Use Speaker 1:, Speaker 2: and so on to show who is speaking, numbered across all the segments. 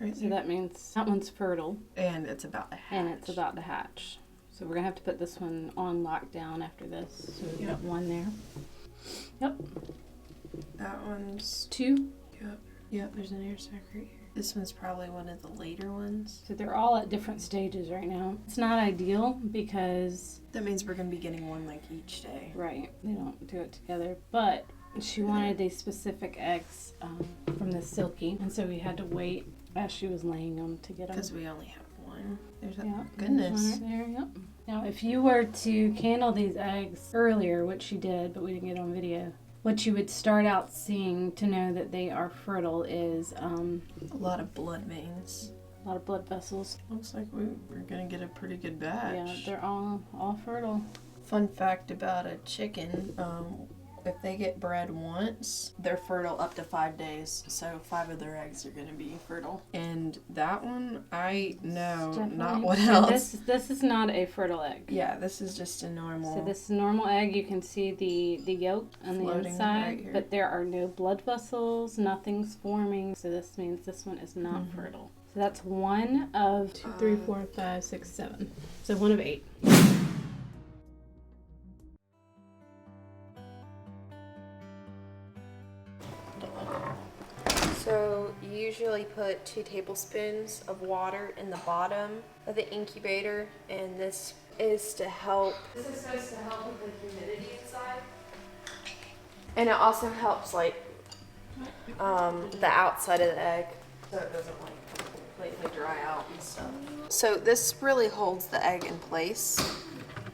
Speaker 1: Right
Speaker 2: So
Speaker 1: there.
Speaker 2: that means that one's fertile.
Speaker 1: And it's about to hatch.
Speaker 2: And it's about to hatch. So we're gonna have to put this one on lockdown after this. So we've got one there. Yep.
Speaker 1: That one's
Speaker 2: 2.
Speaker 1: Yep, there's an air sac right here. This one's probably one of the later ones.
Speaker 2: So they're all at different stages right now. It's not ideal because...
Speaker 1: That means we're going to be getting one like each day.
Speaker 2: Right, they don't do it together. But she wanted these specific eggs from the Silkie. And so we had to wait as she was laying them to get them.
Speaker 1: Because we only have one. There's a...
Speaker 2: Yeah,
Speaker 1: Goodness.
Speaker 2: there's one right there, yep. Now, if you were to candle these eggs earlier, which she did, but we didn't get on video, what you would start out seeing to know that they are fertile is
Speaker 1: a lot of blood veins.
Speaker 2: A lot of blood vessels.
Speaker 1: Looks like we're going to get a pretty good batch.
Speaker 2: Yeah, they're all fertile.
Speaker 1: Fun fact about a chicken, if they get bred once, they're fertile up to 5 days. So 5 of their eggs are going to be fertile. And that one, I know not what else.
Speaker 2: This is not a fertile egg.
Speaker 1: Yeah, this is just a normal.
Speaker 2: So this is a normal egg. You can see the yolk on the inside,
Speaker 1: right,
Speaker 2: but there are no blood vessels. Nothing's forming. So this means this one is not fertile. So that's 1 of 2, 3, 4, 5, 6, 7. So 1 of 8.
Speaker 3: So you usually put 2 tablespoons of water in the bottom of the incubator, and this is to help. This is supposed to help with the humidity inside, and it also helps like the outside of the egg, so it doesn't like completely dry out and stuff. So this really holds the egg in place,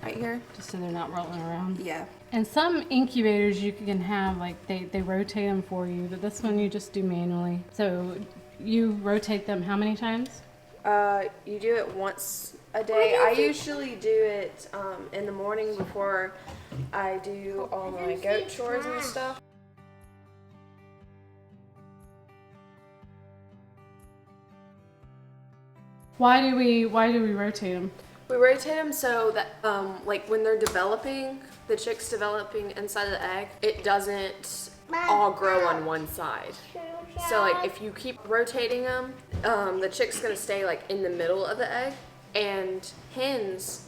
Speaker 3: right here.
Speaker 2: Just so they're not rolling around.
Speaker 3: Yeah.
Speaker 2: And some incubators you can have, like, they rotate them for you, but this one you just do manually. So you rotate them how many times?
Speaker 3: You do it once a day. I usually do it in the morning before I do all my goat chores and stuff.
Speaker 2: Why do we rotate them?
Speaker 3: We rotate them so that, like when they're developing, the chick's developing inside of the egg, it doesn't all grow on one side. So like if you keep rotating them, the chick's gonna stay like in the middle of the egg. And hens,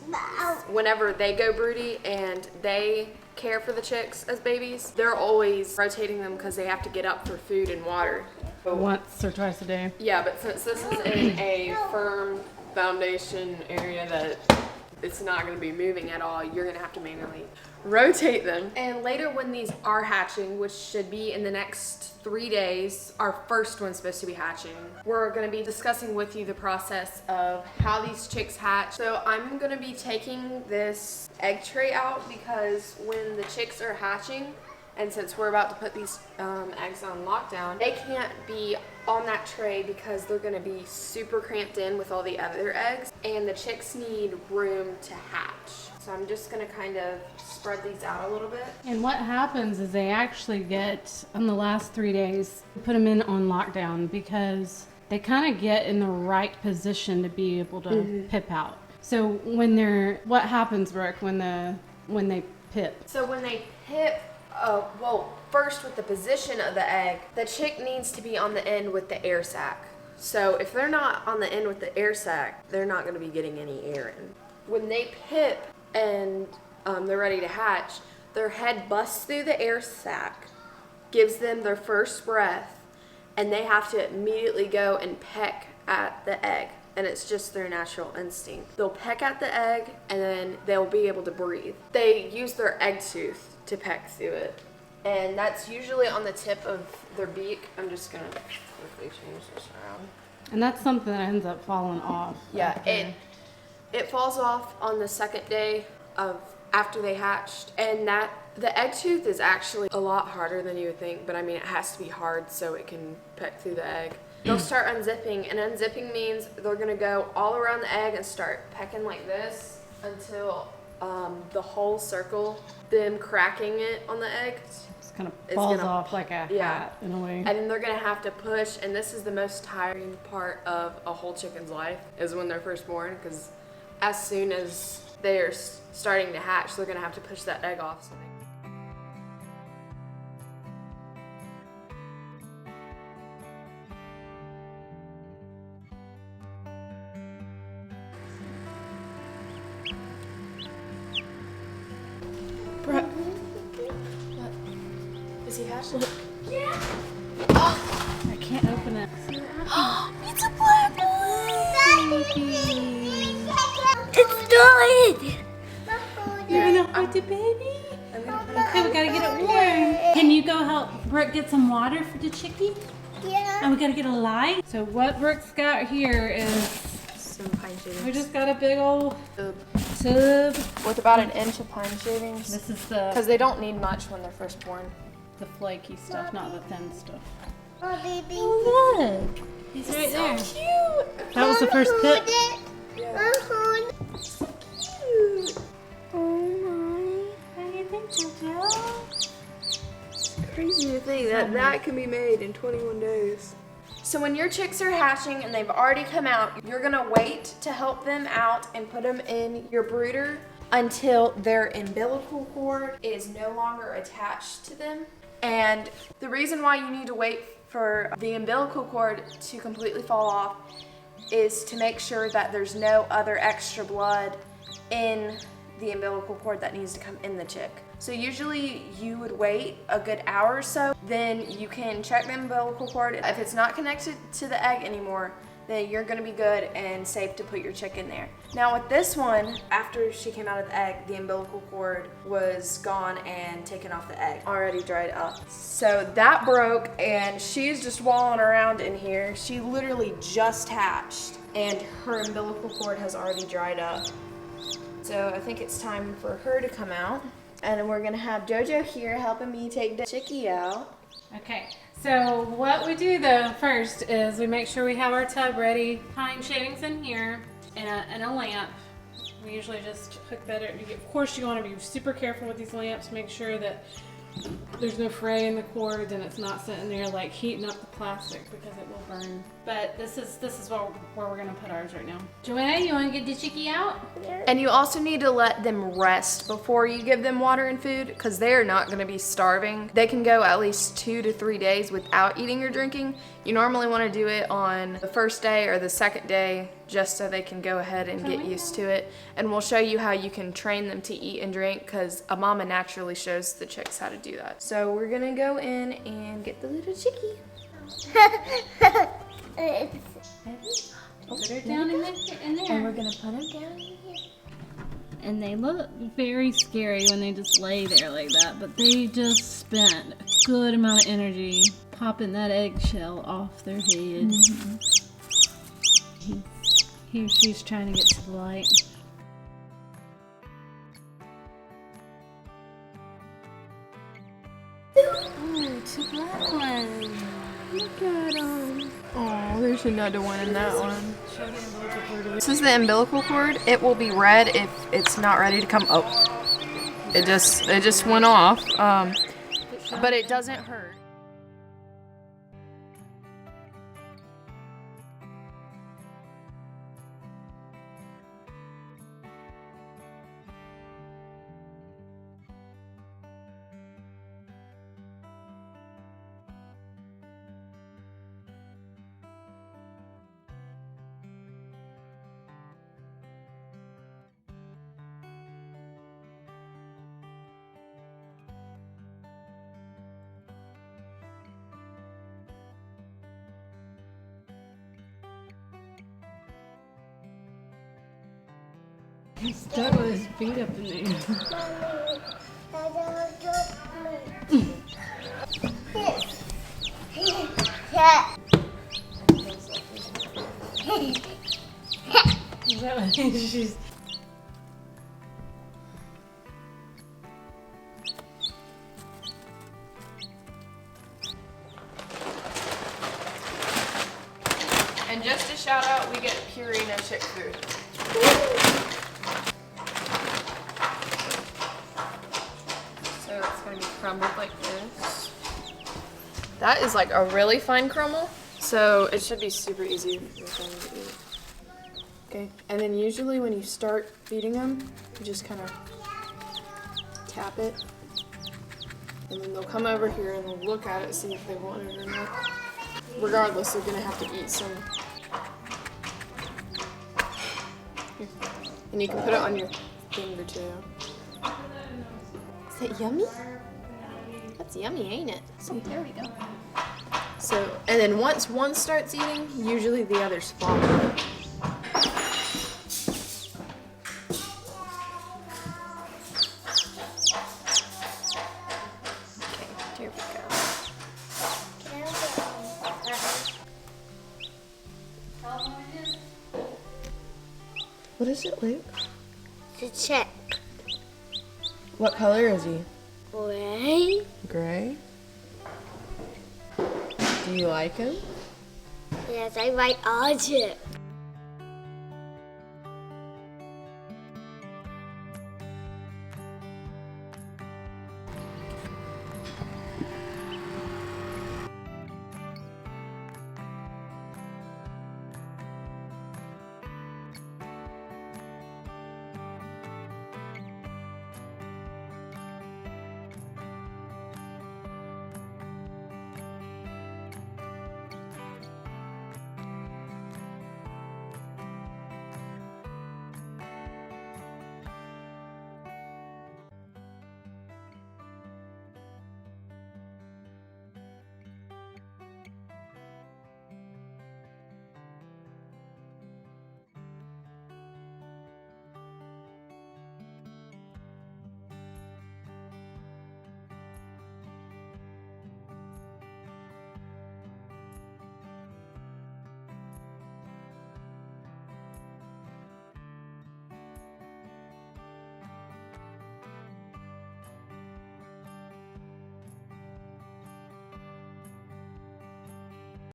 Speaker 3: whenever they go broody and they care for the chicks as babies, they're always rotating them because they have to get up for food and water.
Speaker 2: Once or twice a day.
Speaker 3: Yeah, but since this is in a firm foundation area that it's not going to be moving at all, you're going to have to manually rotate them. And later when these are hatching, which should be in the next 3 days, our first one's supposed to be hatching, we're going to be discussing with you the process of how these chicks hatch. So I'm going to be taking this egg tray out because when the chicks are hatching, and since we're about to put these eggs on lockdown, they can't be on that tray because they're going to be super cramped in with all the other eggs, and the chicks need room to hatch. So I'm just going to kind of spread these out a little bit.
Speaker 2: And what happens is they actually get, on the last 3 days, put them in on lockdown because they kind of get in the right position to be able to pip out. So what happens, Brooke, when they pip?
Speaker 3: So when they pip, well, first with the position of the egg, the chick needs to be on the end with the air sac. So if they're not on the end with the air sac, they're not going to be getting any air in. When they pip and they're ready to hatch, their head busts through the air sac, gives them their first breath, and they have to immediately go and peck at the egg. And it's just their natural instinct. They'll peck at the egg and then they'll be able to breathe. They use their egg tooth to peck through it. And that's usually on the tip of their beak. I'm just gonna quickly change this around.
Speaker 2: And that's something that ends up falling off.
Speaker 3: Yeah, it falls off on the second day of after they hatched. And that the egg tooth is actually a lot harder than you would think, but I mean it has to be hard so it can peck through the egg. They'll start unzipping, and unzipping means they're gonna go all around the egg and start pecking like this until the whole circle, them cracking it on the egg.
Speaker 2: It kind of falls off like a hat in a way.
Speaker 3: And then they're gonna have to push, and this is the most tiring part of a whole chicken's life, is when they're first born, because as soon as they're starting to hatch, they're gonna have to push that egg off. So gosh, look.
Speaker 2: I can't open it.
Speaker 4: It's a black one! It's dying!
Speaker 2: You're gonna hold the baby? Okay, we gotta get it warm. Can you go help Brooke get some water for the chickie?
Speaker 4: Yeah.
Speaker 2: And we gotta get a light. So what Brooke's got here is,
Speaker 3: Some pine shavings.
Speaker 2: we just got a big old
Speaker 3: Tub
Speaker 2: tub.
Speaker 3: with about an inch of pine shavings.
Speaker 2: This is
Speaker 3: Because they don't need much when they're first born.
Speaker 2: the flaky stuff, not the thin stuff.
Speaker 4: Oh, baby.
Speaker 2: Oh, look. He's right there.
Speaker 3: Cute.
Speaker 2: That was the first pit.
Speaker 4: So cute. Oh my.
Speaker 2: How do you think, JoJo?
Speaker 3: Crazy to think that that can be made in 21 days. So when your chicks are hatching and they've already come out, you're gonna wait to help them out and put them in your brooder until their umbilical cord is no longer attached to them. And the reason why you need to wait for the umbilical cord to completely fall off is to make sure that there's no other extra blood in the umbilical cord that needs to come in the chick. So usually you would wait a good hour or so, then you can check the umbilical cord. If it's not connected to the egg anymore, then you're gonna be good and safe to put your chick in there. Now with this one, after she came out of the egg, the umbilical cord was gone and taken off the egg, already dried up. So that broke and she's just walling around in here. She literally just hatched and her umbilical cord has already dried up. So I think it's time for her to come out. And we're gonna have JoJo here helping me take the chickie out.
Speaker 2: Okay, so what we do though first is we make sure we have our tub ready. Pine shavings in here and a lamp. We usually just hook that. Of course, you want to be super careful with these lamps. Make sure that there's no fray in the cord and it's not sitting there like heating up the plastic because it will burn. But this is where we're gonna put ours right now. Joanna, you want to get the chickie out?
Speaker 3: And you also need to let them rest before you give them water and food because they are not gonna be starving. They can go at least 2 to 3 days without eating or drinking. You normally wanna do it on the first day or the second day just so they can go ahead and get used to it. And we'll show you how you can train them to eat and drink because a mama naturally shows the chicks how to do that. So we're gonna go in and get the little chickie.
Speaker 2: Put her down in there.
Speaker 3: And we're gonna put them down here.
Speaker 2: And they look very scary when they just lay there like that, but they just spent a good amount of energy popping that eggshell off their head. She's trying to get to the light.
Speaker 4: Oh, it's a black one. Look at him.
Speaker 3: Oh, there's another one in that one. This is the umbilical cord. It will be red if it's not ready to come. Oh, it just went off. But it doesn't hurt.
Speaker 2: He's stuck with his feet up in there. Is that what she's...
Speaker 3: And just a shout out, we get Purina chick food. So it's gonna be crumbled like this. That is like a really fine crumble. So it should be super easy for them to eat. Okay, and then usually when you start feeding them, you just kind of tap it. And then they'll come over here and they'll look at it, see if they want it or not. Regardless, they're gonna have to eat some. Here. And you can put it on your finger too. Is it yummy? That's It's yummy, ain't it?
Speaker 1: See, there we go.
Speaker 3: So, and then once one starts eating, usually the others follow. Okay, here we go.
Speaker 1: What is it, Luke?
Speaker 4: It's a chick.
Speaker 1: What color is he?
Speaker 4: Gray.
Speaker 1: Gray. Do you like him?
Speaker 4: Yes, I like unzip.